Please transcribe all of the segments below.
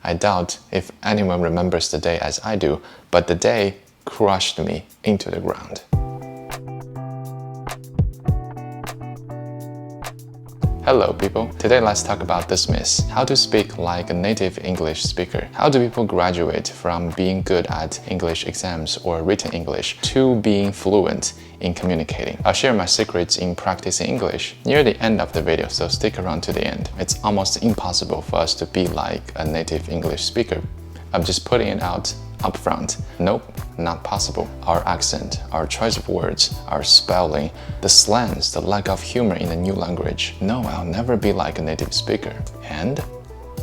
I doubt if anyone remembers the day as I do, but the day crushed me into the ground. Hello people, today let's talk about this myth. How to speak like a native English speaker. How do people graduate from being good at English exams or written English to being fluent in communicating? I'll share my secrets in practicing English near the end of the video, so stick around to the end. It's almost impossible for us to be like a native English speaker. I'm just putting it out upfront. Nope, not possible. Our accent, our choice of words, our spelling, the slangs, the lack of humor in a new language. No, I'll never be like a native speaker. And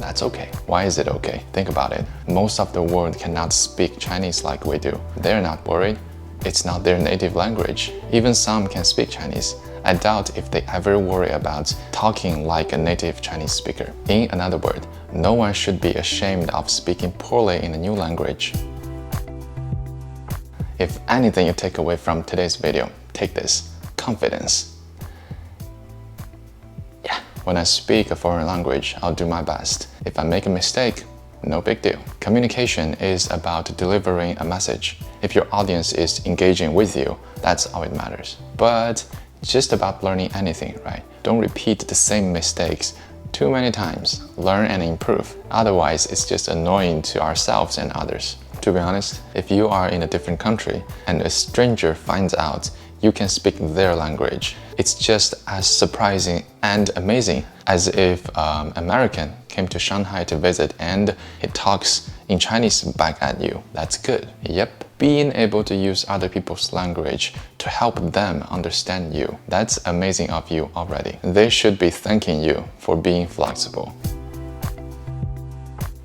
that's okay. Why is it okay? Think about it. Most of the world cannot speak Chinese like we do. They're not worried. It's not their native language. Even some can speak Chinese. I doubt if they ever worry about talking like a native Chinese speaker. In another word, no one should be ashamed of speaking poorly in a new language. If anything you take away from today's video, take this: confidence. Yeah, when I speak a foreign language, I'll do my best. If I make a mistake, no big deal. Communication is about delivering a message. If your audience is engaging with you, that's all it matters. But it's just about learning anything, right? Don't repeat the same mistakes too many times. Learn and improve. Otherwise, it's just annoying to ourselves and others. To be honest, if you are in a different country and a stranger finds out you can speak their language, it's just as surprising and amazing as if American came to Shanghai to visit and he talks in Chinese back at you. That's good. Yep. Being able to use other people's language to help them understand you, that's amazing of you already. They should be thanking you for being flexible.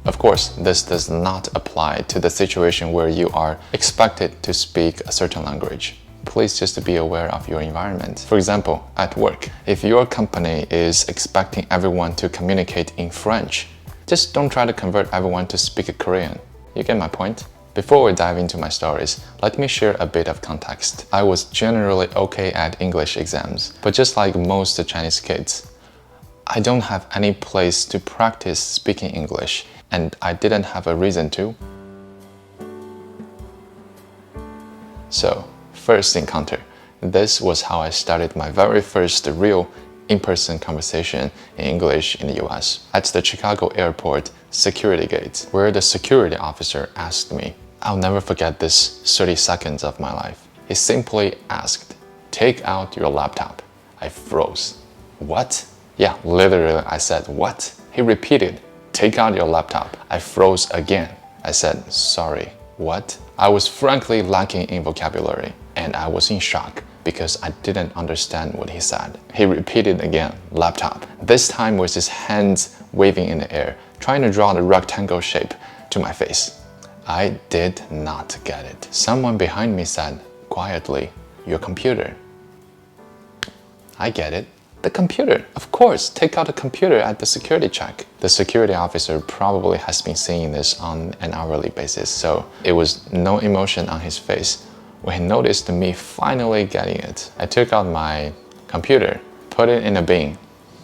Of course, this does not apply to the situation where you are expected to speak a certain language. Please just be aware of your environment. For example, at work, if your company is expecting everyone to communicate in French, just don't try to convert everyone to speak Korean. You get my point? Before we dive into my stories, let me share a bit of context. I was generally okay at English exams, but just like most Chinese kids, I don't have any place to practice speaking English, and I didn't have a reason to. So, first encounter. This was how I started my very first real in-person conversation in English in the US at the Chicago airport security gate, where the security officer asked me. I'll never forget this 30 seconds of my life. He simply asked, "Take out your laptop." I froze. What? Yeah, literally I said, "What?" He repeated, "Take out your laptop." I froze again. I said, "Sorry, what?" I was frankly lacking in vocabulary, and I was in shock because I didn't understand what he said. He repeated again, "Laptop." This time with his hands waving in the air, trying to draw the rectangle shape to my face. I did not get it. Someone behind me said quietly, "Your computer." I get it. The computer. Of course, take out the computer at the security check. The security officer probably has been seeing this on an hourly basis, so it was no emotion on his face when he noticed me finally getting it. I took out my computer, put it in a bin,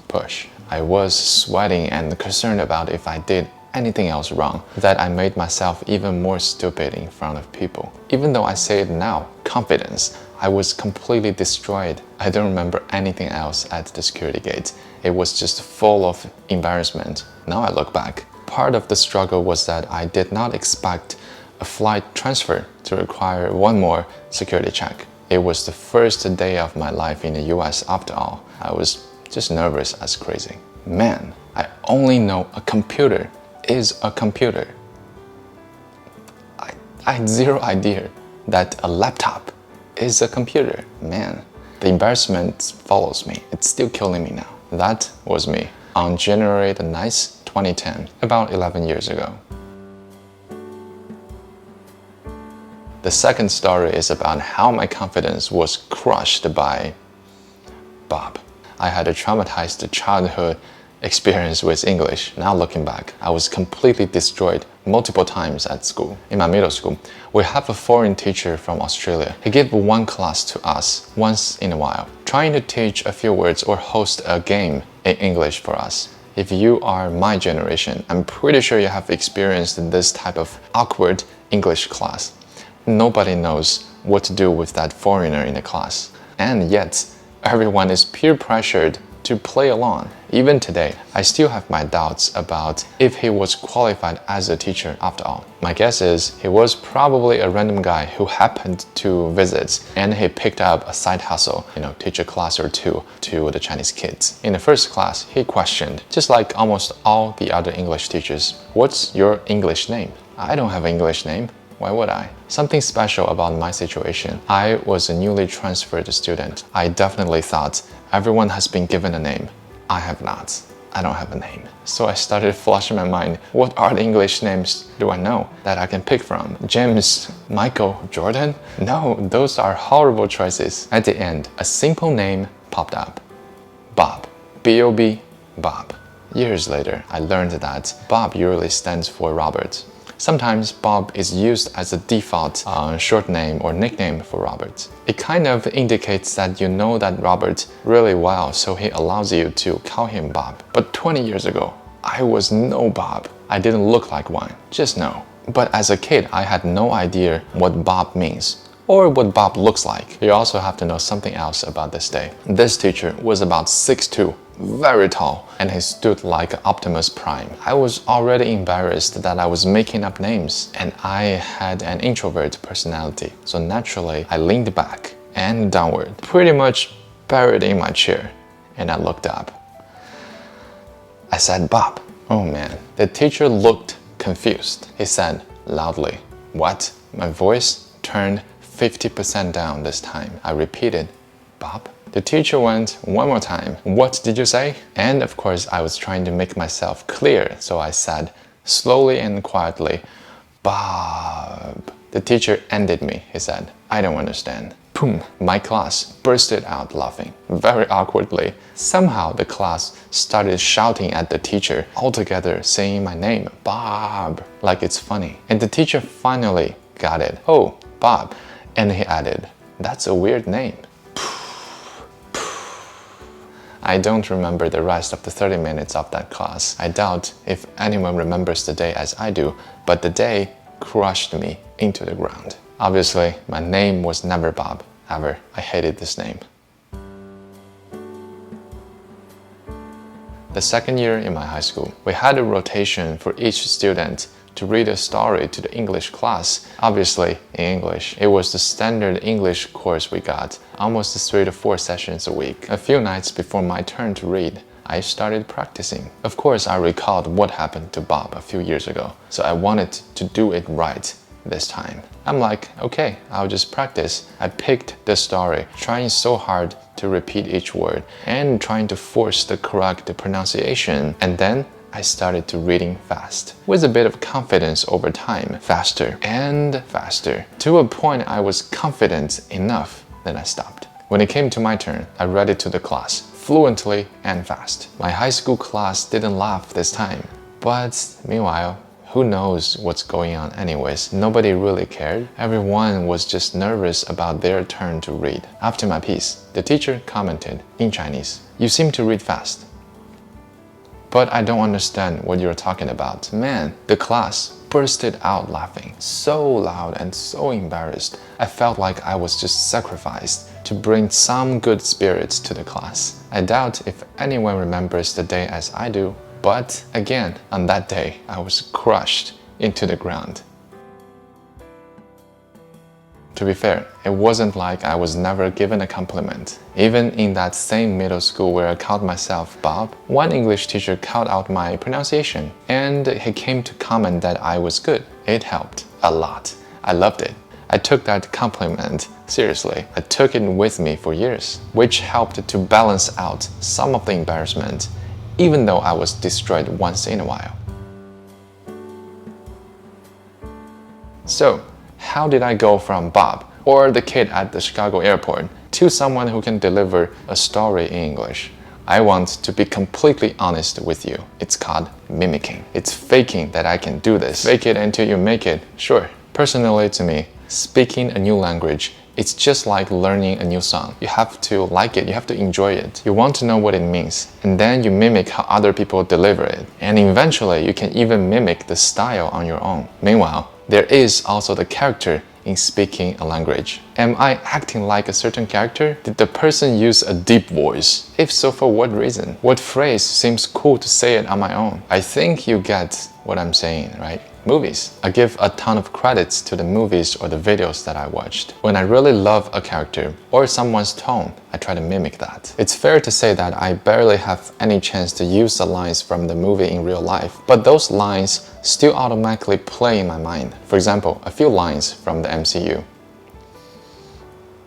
push. I was sweating and concerned about if I did anything else wrong, that I made myself even more stupid in front of people. Even though I say it now, confidence, I was completely destroyed. I don't remember anything else at the security gate. It was just full of embarrassment. Now I look back. Part of the struggle was that I did not expect a flight transfer to require one more security check. It was the first day of my life in the US after all. I was just nervous as crazy. Man, I only know a computer is a computer. I had zero idea that a laptop is a computer. Man, the embarrassment follows me. It's still killing me now. That was me on January the 9th, 2010, about 11 years ago. The second story is about how my confidence was crushed by Bob. I had a traumatized childhood experience with English. Now looking back, I was completely destroyed multiple times at school. In my middle school, we have a foreign teacher from Australia. He gave one class to us once in a while, trying to teach a few words or host a game in English for us. if you are my generation, I'm pretty sure you have experienced this type of awkward English class. Nobody knows what to do with that foreigner in the class. And yet, everyone is peer pressured to play along. Even today, I still have my doubts about if he was qualified as a teacher after all. My guess is he was probably a random guy who happened to visit and he picked up a side hustle, teach a class or two to the Chinese kids. In the first class, he questioned, just like almost all the other English teachers, "What's your English name?" I don't have an English name. Why would I? Something special about my situation. I was a newly transferred student. I definitely thought everyone has been given a name. I have not. I don't have a name. So I started flushing my mind. What are the English names do I know that I can pick from? James, Michael, Jordan? No, those are horrible choices. At the end, a simple name popped up. Bob. B-O-B, Bob. Years later, I learned that Bob usually stands for Robert. Sometimes Bob is used as a default short name or nickname for Robert. It kind of indicates that you know that Robert really well, so he allows you to call him Bob. But 20 years ago, I was no Bob. I didn't look like one, just no. But as a kid, I had no idea what Bob means or what Bob looks like. You also have to know something else about this day. This teacher was about 6'2", very tall, and he stood like Optimus Prime. I was already embarrassed that I was making up names, and I had an introvert personality, so naturally I leaned back and downward, pretty much buried in my chair, and I looked up. I said, "Bob." Oh man. The teacher looked confused. He said loudly, "What?" My voice turned 50% down this time. I repeated, "Bob?" The teacher went one more time. "What did you say?" And of course, I was trying to make myself clear, so I said slowly and quietly, "Bob." The teacher ended me. He said, "I don't understand." Boom! My class bursted out laughing, very awkwardly. Somehow the class started shouting at the teacher, all together saying my name, Bob, like it's funny. And the teacher finally got it. "Oh, Bob." And he added, "That's a weird name." I don't remember the rest of the 30 minutes of that class. I doubt if anyone remembers the day as I do, but the day crushed me into the ground. Obviously, my name was never Bob, ever. I hated this name. The second year in my high school, we had a rotation for each student to read a story to the English class. Obviously, in English, it was the standard English course we got, almost 3 to 4 sessions a week. A few nights before my turn to read, I started practicing. Of course, I recalled what happened to Bob a few years ago, so I wanted to do it right this time. I'm like, okay, I'll just practice. I picked the story, trying so hard to repeat each word and trying to force the correct pronunciation. And then I started to reading fast, with a bit of confidence over time, faster and faster, to a point I was confident enough, then I stopped. When it came to my turn, I read it to the class, fluently and fast. My high school class didn't laugh this time, but meanwhile, who knows what's going on anyways? Nobody really cared. Everyone was just nervous about their turn to read. After my piece, the teacher commented in Chinese, "You seem to read fast. But I don't understand what you're talking about." Man, the class bursted out laughing, so loud and so embarrassed. I felt like I was just sacrificed to bring some good spirits to the class. I doubt if anyone remembers the day as I do, but again, on that day, I was crushed into the ground. To be fair, it wasn't like I was never given a compliment. Even in that same middle school where I called myself Bob, one English teacher called out my pronunciation, and he came to comment that I was good. It helped a lot. I loved it. I took that compliment seriously. I took it with me for years, which helped to balance out some of the embarrassment, even though I was destroyed once in a while. So, how did I go from Bob, or the kid at the Chicago airport, to someone who can deliver a story in English? I want to be completely honest with you. It's called mimicking. It's faking that I can do this. Fake it until you make it. Sure. Personally, to me, speaking a new language It's just like learning a new song. You have to like it, you have to enjoy it. You want to know what it means, and then you mimic how other people deliver it. And eventually, you can even mimic the style on your own. Meanwhile, there is also the character in speaking a language. Am I acting like a certain character? Did the person use a deep voice? If so, for what reason? What phrase seems cool to say it on my own? I think you get what I'm saying, right? Movies. I give a ton of credits to the movies or the videos that I watched. When I really love a character or someone's tone, I try to mimic that. It's fair to say that I barely have any chance to use the lines from the movie in real life, but those lines still automatically play in my mind. For example, a few lines from the MCU.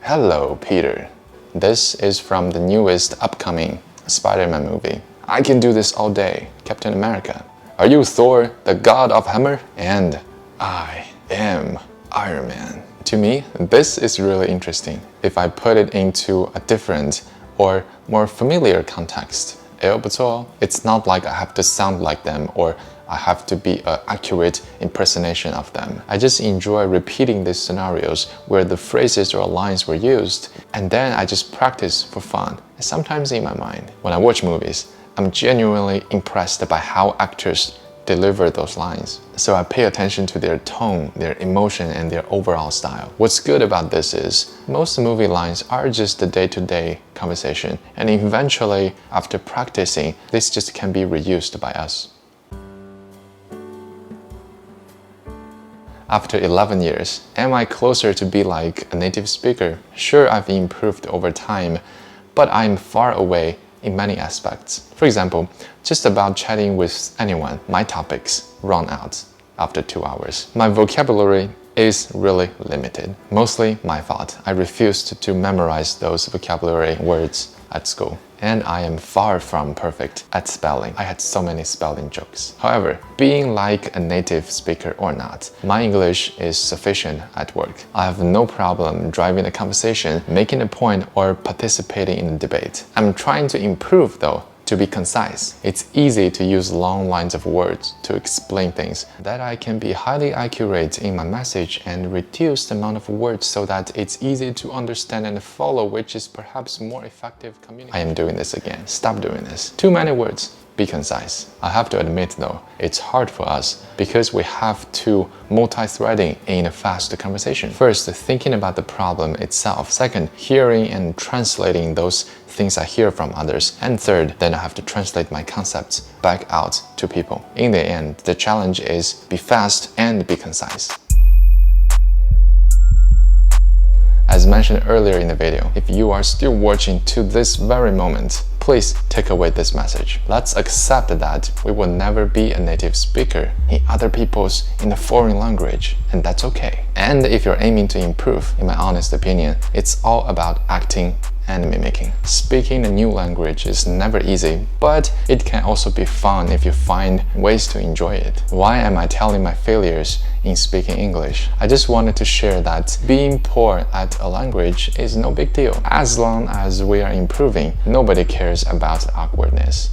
Hello, Peter. This is from the newest upcoming Spider-Man movie. I can do this all day, Captain America. Are you Thor, the god of hammer? And I am Iron Man. To me, this is really interesting if I put it into a different or more familiar context. 不错. It's not like I have to sound like them or I have to be an accurate impersonation of them. I just enjoy repeating these scenarios where the phrases or lines were used, and then I just practice for fun, and sometimes in my mind. When I watch movies, I'm genuinely impressed by how actors deliver those lines. So I pay attention to their tone, their emotion, and their overall style. What's good about this is most movie lines are just the day-to-day conversation, and eventually, after practicing, this just can be reused by us. After 11 years, am I closer to be like a native speaker? Sure, I've improved over time, but I'm far away in many aspects. For example, just about chatting with anyone, my topics run out after 2 hours. My vocabulary is really limited. Mostly my fault. I refused to memorize those vocabulary words at school. And I am far from perfect at spelling. I had so many spelling jokes. However, being like a native speaker or not, my English is sufficient at work. I have no problem driving a conversation, making a point, or participating in a debate. I'm trying to improve though, to be concise. It's easy to use long lines of words to explain things, that I can be highly accurate in my message and reduce the amount of words so that it's easy to understand and follow, which is perhaps more effective communication. I am doing this again. Stop doing this. Too many words. Be concise. I have to admit though, it's hard for us because we have to multi-threading in a fast conversation. First, thinking about the problem itself. Second, hearing and translating those things I hear from others. And third, then I have to translate my concepts back out to people. In the end, the challenge is be fast and be concise. As mentioned earlier in the video, if you are still watching to this very moment, please take away this message. Let's accept that we will never be a native speaker in other people's in a foreign language, and that's okay. And if you're aiming to improve, in my honest opinion, it's all about acting and mimicking. Speaking a new language is never easy, but it can also be fun if you find ways to enjoy it. Why am I telling my failures in speaking English? I just wanted to share that being poor at a language is no big deal. As long as we are improving, nobody cares about awkwardness.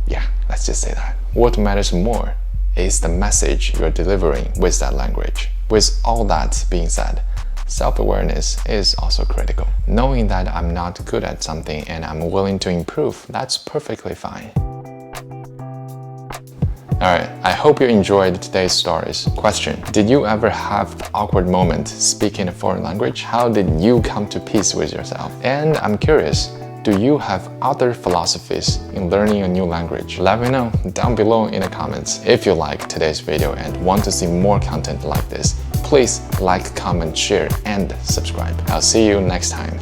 Yeah, let's just say that. What matters more is the message you're delivering with that language. With all that being said, self-awareness is also critical. Knowing that I'm not good at something and I'm willing to improve, that's perfectly fine. Alright, I hope you enjoyed today's stories. Question: did you ever have an awkward moment speaking a foreign language? How did you come to peace with yourself? And I'm curious, do you have other philosophies in learning a new language? Let me know down below in the comments. If you like today's video and want to see more content like this, please like, comment, share, and subscribe. I'll see you next time.